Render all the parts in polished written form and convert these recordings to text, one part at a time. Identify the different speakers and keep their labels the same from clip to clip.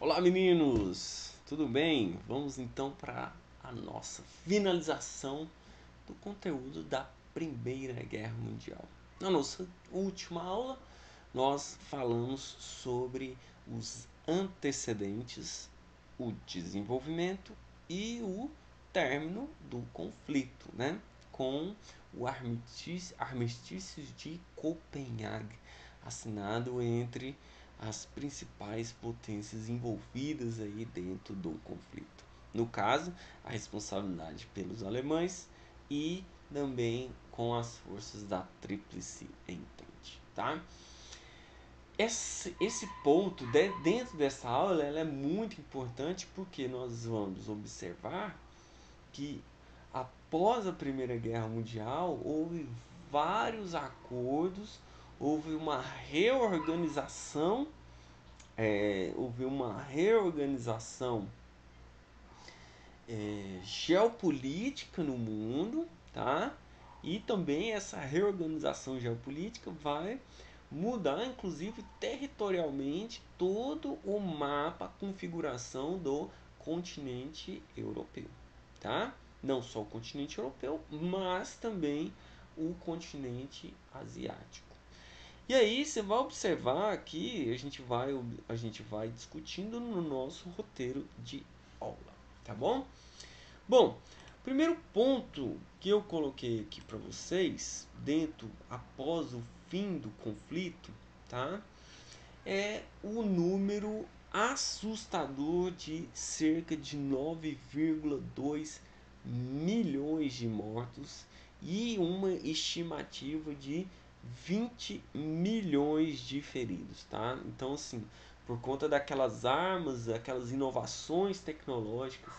Speaker 1: Olá meninos, tudo bem? Vamos então para a nossa finalização do conteúdo da Primeira Guerra Mundial. Na nossa última aula, nós falamos sobre os antecedentes, o desenvolvimento e o término do conflito, né? Com o armistício de Copenhague, assinado entre as principais potências envolvidas aí dentro do conflito. No caso, a responsabilidade pelos alemães e também com as forças da Tríplice Entente, tá? Esse ponto dentro dessa aula ela é muito importante porque nós vamos observar que após a Primeira Guerra Mundial houve vários acordos, houve uma reorganização, geopolítica no mundo, tá? E também essa reorganização geopolítica vai mudar, inclusive territorialmente, todo o mapa, a configuração do continente europeu, tá? Não só o continente europeu, mas também o continente asiático. E aí você vai observar que a gente vai discutindo no nosso roteiro de aula, tá bom? Bom, primeiro ponto que eu coloquei aqui para vocês, após o fim do conflito, tá? É o número assustador de cerca de 9,2 milhões de mortos e uma estimativa de 20 milhões de feridos, tá? Então, assim, por conta daquelas armas, aquelas inovações tecnológicas,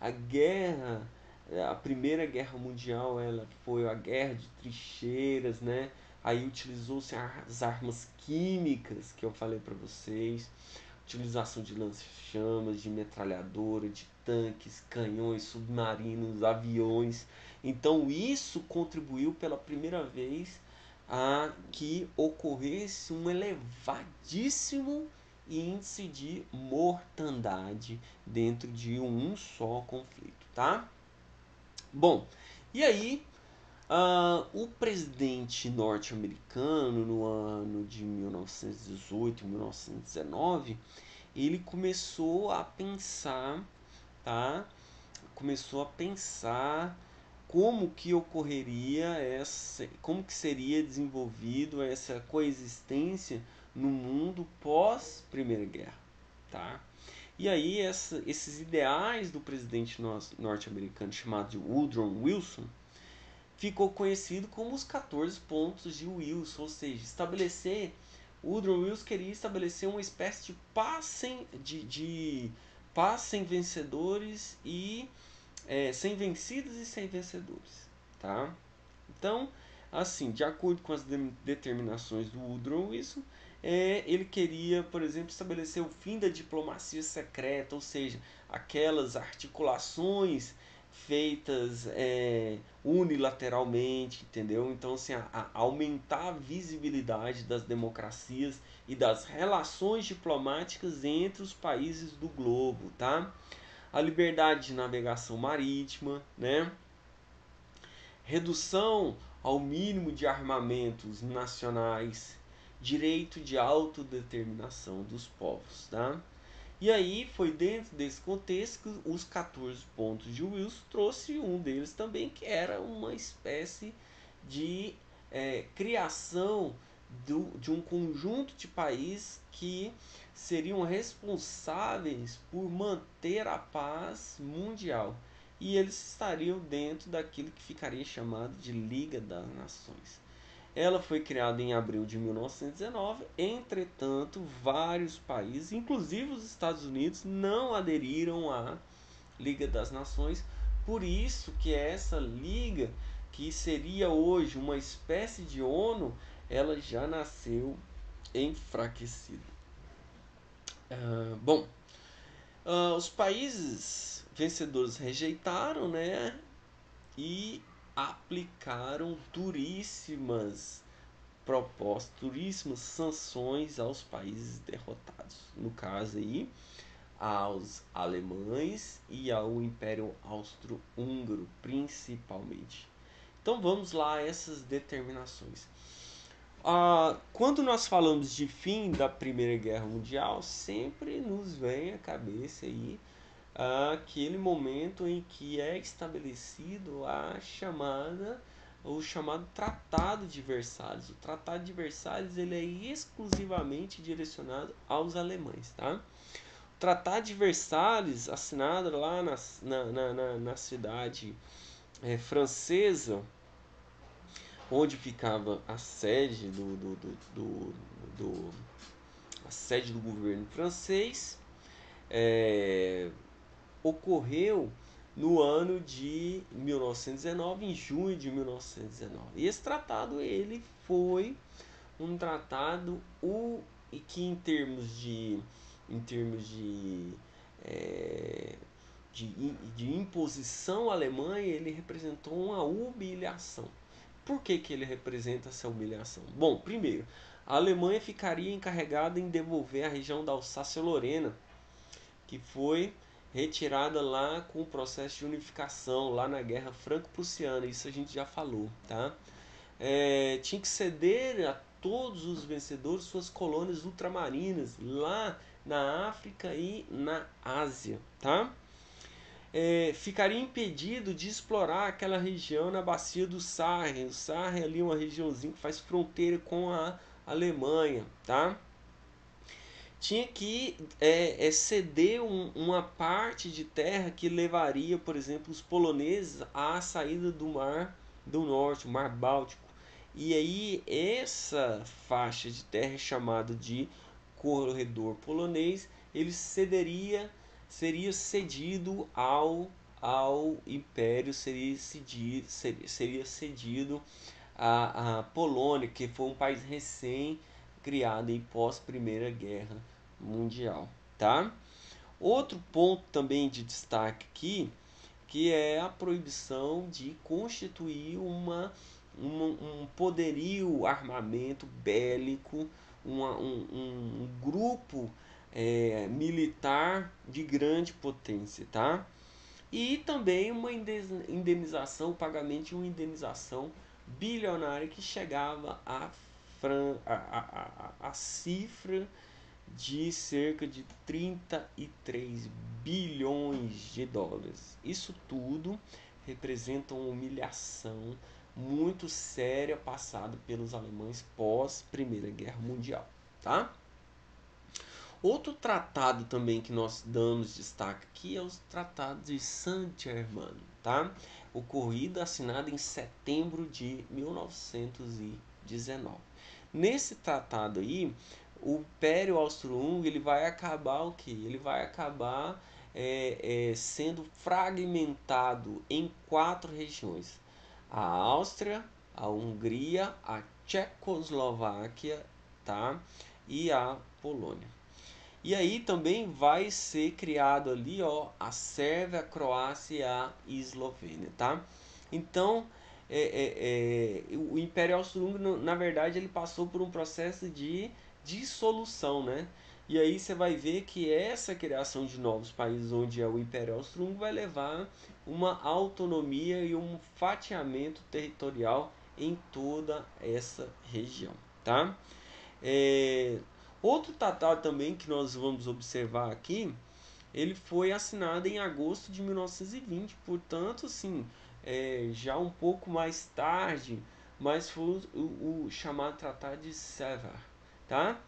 Speaker 1: a Primeira Guerra Mundial, ela foi a guerra de trincheiras, né? Aí utilizou-se as armas químicas que eu falei para vocês, utilização de lança-chamas, de metralhadora, de tanques, canhões, submarinos, aviões. Então isso contribuiu pela primeira vez a que ocorresse um elevadíssimo índice de mortandade dentro de um só conflito, tá? Bom, e aí o presidente norte-americano no ano de 1918 e 1919 ele começou a pensar, tá? Começou a pensar como que como que seria desenvolvido essa coexistência no mundo pós Primeira Guerra, tá? E aí esses ideais do presidente norte-americano chamado de Woodrow Wilson ficou conhecido como os 14 pontos de Wilson, ou seja, Woodrow Wilson queria estabelecer uma espécie de paz sem vencedores e sem vencidos e sem vencedores, tá? Então, assim, de acordo com as determinações do Woodrow Wilson, ele queria, por exemplo, estabelecer o fim da diplomacia secreta, ou seja, aquelas articulações feitas unilateralmente, entendeu? Então, assim, aumentar a visibilidade das democracias e das relações diplomáticas entre os países do globo, tá? A liberdade de navegação marítima, né? Redução ao mínimo de armamentos nacionais, direito de autodeterminação dos povos, tá? E aí foi dentro desse contexto que os 14 pontos de Wilson trouxe um deles também, que era uma espécie de criação de um conjunto de países que seriam responsáveis por manter a paz mundial. E eles estariam dentro daquilo que ficaria chamado de Liga das Nações. Ela foi criada em abril de 1919, entretanto, vários países, inclusive os Estados Unidos, não aderiram à Liga das Nações. Por isso que essa liga, que seria hoje uma espécie de ONU, ela já nasceu enfraquecida. Bom, os países vencedores rejeitaram, né, e aplicaram duríssimas sanções aos países derrotados. No caso aí, aos alemães e ao Império Austro-Húngaro, principalmente. Então vamos lá a essas determinações. Quando nós falamos de fim da Primeira Guerra Mundial, sempre nos vem à cabeça aí aquele momento em que é estabelecido o chamado Tratado de Versalhes. O Tratado de Versalhes ele é exclusivamente direcionado aos alemães, tá? O Tratado de Versalhes, assinado lá na cidade francesa, onde ficava a sede a sede do governo francês, ocorreu no ano de 1919, em junho de 1919. E esse tratado ele foi um tratado que em termos de imposição alemã ele representou uma humilhação. Por que ele representa essa humilhação? Bom, primeiro, a Alemanha ficaria encarregada em devolver a região da Alsácia-Lorena, que foi retirada lá com o processo de unificação, lá na Guerra Franco-Prussiana. Isso a gente já falou, tá? Tinha que ceder a todos os vencedores suas colônias ultramarinas, lá na África e na Ásia, tá? Ficaria impedido de explorar aquela região na bacia do Sarre. O Sarre é ali uma regiãozinha que faz fronteira com a Alemanha, tá? Tinha que ceder uma parte de terra que levaria, por exemplo, os poloneses à saída do Mar do Norte, o Mar Báltico. E aí essa faixa de terra é chamada de corredor polonês, ele seria cedido ao Império, seria cedido à Polônia, que foi um país recém-criado em pós-Primeira Guerra Mundial, tá? Outro ponto também de destaque aqui, que é a proibição de constituir um poderio armamento bélico, um grupo militar de grande potência, tá? E também uma indenização, o pagamento de uma indenização bilionária que chegava a cifra de cerca de 33 bilhões de dólares. Isso tudo representa uma humilhação muito séria passada pelos alemães pós Primeira Guerra Mundial, tá? Outro tratado também que nós damos destaque aqui é o Tratado de Saint-Germain, tá? Ocorrido, assinado em setembro de 1919. Nesse tratado aí, o Império Austro-Húngaro ele vai acabar o quê? Ele vai acabar sendo fragmentado em 4 regiões: a Áustria, a Hungria, a Tchecoslováquia, tá? E a Polônia. E aí também vai ser criado ali, ó, a Sérvia, a Croácia e a Eslovênia, tá? Então, o Império Austro-Húngaro, na verdade, ele passou por um processo de dissolução, né? E aí você vai ver que essa criação de novos países, onde é o Império Austro-Húngaro, vai levar uma autonomia e um fatiamento territorial em toda essa região, tá? Outro tratado também que nós vamos observar aqui, ele foi assinado em agosto de 1920, portanto, assim, já um pouco mais tarde, mas foi o chamado Tratado de Sèvres, tá?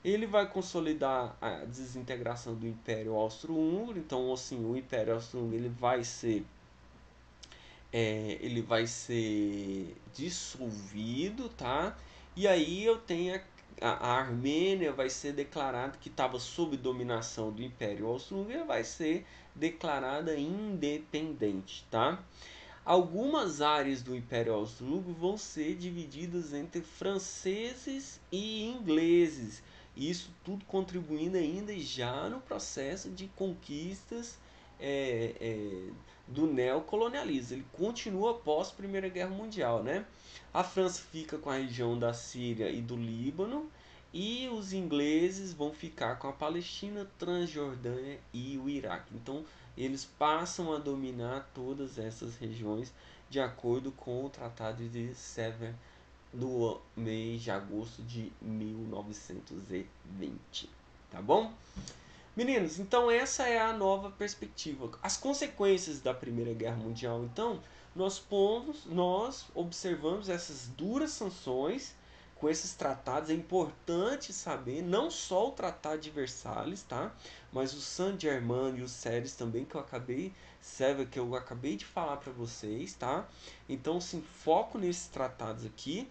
Speaker 1: Ele vai consolidar a desintegração do Império Austro-Húngaro, então, assim, o Império Austro-Húngaro ele vai ser dissolvido, tá? E aí eu tenho a Armênia vai ser declarada que estava sob dominação do Império Austro-Húngaro, vai ser declarada independente, tá? Algumas áreas do Império Austro-Húngaro vão ser divididas entre franceses e ingleses. Isso tudo contribuindo ainda já no processo de conquistas do neocolonialismo. Ele continua após a Primeira Guerra Mundial, né? A França fica com a região da Síria e do Líbano e os ingleses vão ficar com a Palestina, Transjordânia e o Iraque. Então eles passam a dominar todas essas regiões de acordo com o Tratado de Sèvres no mês de agosto de 1920, tá bom? Meninos, então essa é a nova perspectiva. As consequências da Primeira Guerra Mundial, então, nós observamos essas duras sanções com esses tratados. É importante saber, não só o Tratado de Versalhes, tá? Mas o Saint-Germain e o Sèvres também, que eu acabei de falar para vocês, tá? Então, sim, foco nesses tratados aqui.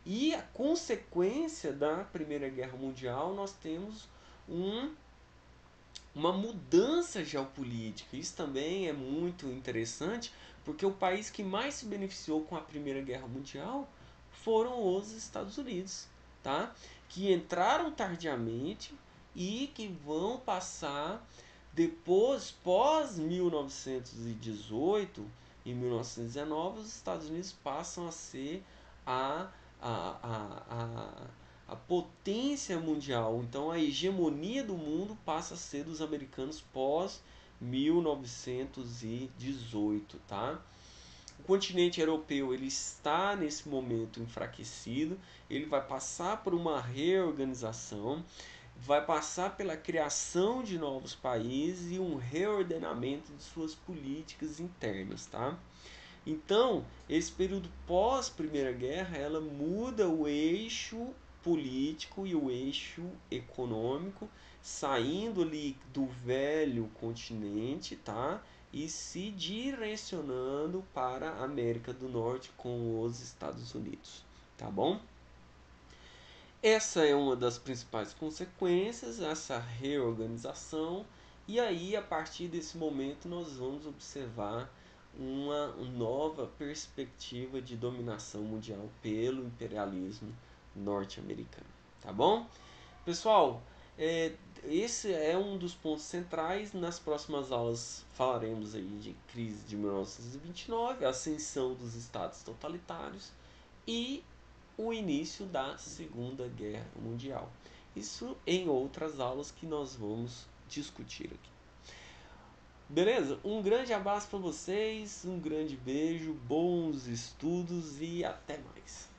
Speaker 1: E a consequência da Primeira Guerra Mundial, nós temos um uma mudança geopolítica. Isso também é muito interessante, porque o país que mais se beneficiou com a Primeira Guerra Mundial foram os Estados Unidos, tá? Que entraram tardiamente e que vão passar depois, pós 1918 e 1919, os Estados Unidos passam a ser a, a potência mundial. Então a hegemonia do mundo passa a ser dos americanos pós 1918, tá? O continente europeu ele está nesse momento enfraquecido, ele vai passar por uma reorganização, vai passar pela criação de novos países e um reordenamento de suas políticas internas, tá? Então, esse período pós Primeira Guerra, ela muda o eixo político e o eixo econômico, saindo ali do velho continente, tá? E se direcionando para a América do Norte com os Estados Unidos, tá bom? Essa é uma das principais consequências, essa reorganização, e aí a partir desse momento nós vamos observar uma nova perspectiva de dominação mundial pelo imperialismo norte-americano, tá bom? Pessoal, esse é um dos pontos centrais. Nas próximas aulas falaremos aí de crise de 1929, ascensão dos estados totalitários e o início da Segunda Guerra Mundial. Isso em outras aulas que nós vamos discutir aqui. Beleza? Um grande abraço para vocês, um grande beijo, bons estudos e até mais.